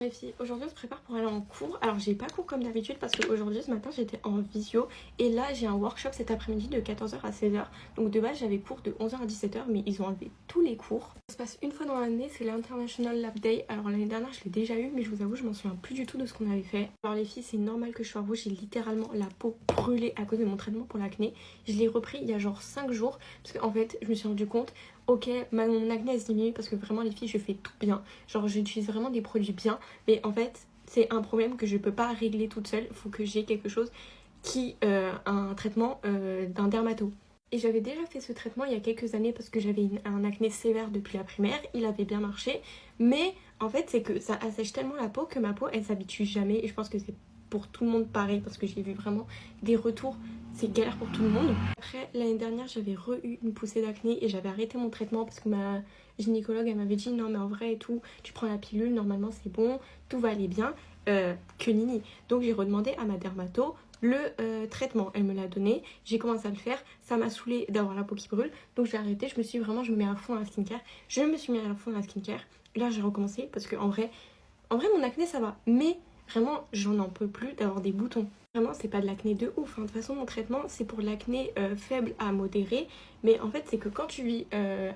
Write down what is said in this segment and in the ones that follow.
Les filles, aujourd'hui on se prépare pour aller en cours. Alors j'ai pas cours comme d'habitude parce qu'aujourd'hui ce matin j'étais en visio et là j'ai un workshop cet après-midi de 14h à 16h. Donc de base j'avais cours de 11h à 17h mais ils ont enlevé tous les cours. Ça se passe une fois dans l'année, c'est l'International Lab Day. Alors l'année dernière je l'ai déjà eu mais je vous avoue je m'en souviens plus du tout de ce qu'on avait fait. Alors les filles, c'est normal que je sois rouge, j'ai littéralement la peau brûlée à cause de mon traitement pour l'acné. Je l'ai repris il y a genre 5 jours parce qu'en fait je me suis rendu compte, ok, mon acné elle se diminue parce que vraiment les filles je fais tout bien. Genre j'utilise vraiment des produits bien. Mais en fait, c'est un problème que je peux pas régler toute seule. Il faut que j'ai quelque chose un traitement d'un dermato. Et j'avais déjà fait ce traitement il y a quelques années parce que j'avais un acné sévère depuis la primaire. Il avait bien marché. Mais en fait, c'est que ça assèche tellement la peau que ma peau, elle s'habitue jamais. Et je pense que c'est pour tout le monde pareil parce que j'ai vu vraiment des retours. C'est galère pour tout le monde. Après, l'année dernière, j'avais eu une poussée d'acné et j'avais arrêté mon traitement parce que ma gynécologue, elle m'avait dit non mais en vrai et tout, tu prends la pilule, normalement c'est bon, tout va aller bien, que nini. Donc j'ai redemandé à ma dermato le traitement, elle me l'a donné, j'ai commencé à le faire, ça m'a saoulé d'avoir la peau qui brûle, donc j'ai arrêté, je me mets à fond dans la skincare, je me suis mis à fond dans la skincare, là j'ai recommencé parce que en vrai mon acné ça va, mais vraiment j'en en peux plus d'avoir des boutons. Vraiment, c'est pas de l'acné de ouf. De toute façon, mon traitement, c'est pour l'acné faible à modéré. Mais en fait, c'est que quand tu vis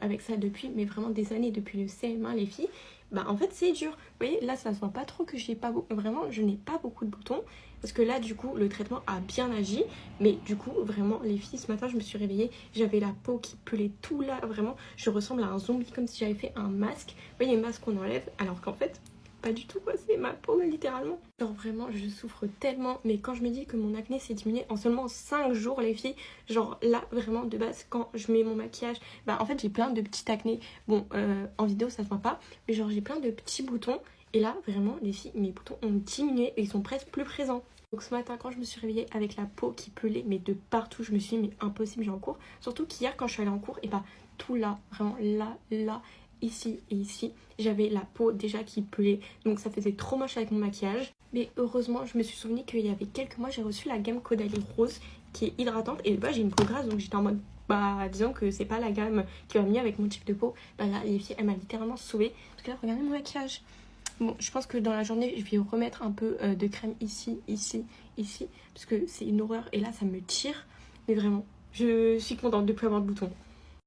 avec ça depuis, mais vraiment des années, depuis le CM1, les filles, bah en fait, c'est dur. Vous voyez, là, ça se voit pas trop que j'ai pas beaucoup. Vraiment, je n'ai pas beaucoup de boutons. Parce que là, du coup, le traitement a bien agi. Mais du coup, vraiment, les filles, ce matin, je me suis réveillée. J'avais la peau qui pelait tout là. Vraiment, je ressemble à un zombie, comme si j'avais fait un masque. Vous voyez, les masques qu'on enlève. Alors qu'en fait, pas du tout quoi, c'est ma peau littéralement. Genre vraiment je souffre tellement, mais quand je me dis que mon acné s'est diminué en seulement 5 jours les filles, genre là vraiment de base quand je mets mon maquillage, bah en fait j'ai plein de petits acné, bon en vidéo ça se voit pas, mais genre j'ai plein de petits boutons et là vraiment les filles mes boutons ont diminué et ils sont presque plus présents. Donc ce matin quand je me suis réveillée avec la peau qui pelait mais de partout, je me suis dit mais impossible j'ai en cours, surtout qu'hier quand je suis allée en cours et bah tout là, vraiment là ici et ici, j'avais la peau déjà qui pelait, donc ça faisait trop moche avec mon maquillage. Mais heureusement, je me suis souvenu qu'il y avait quelques mois, j'ai reçu la gamme Caudalie Rose qui est hydratante et bah j'ai une peau grasse donc j'étais en mode bah disons que c'est pas la gamme qui va mieux avec mon type de peau. Bah là les filles, elle m'a littéralement sauvée parce que là regardez mon maquillage. Bon, je pense que dans la journée, je vais remettre un peu de crème ici, parce que c'est une horreur et là ça me tire. Mais vraiment, je suis contente de ne plus avoir de boutons.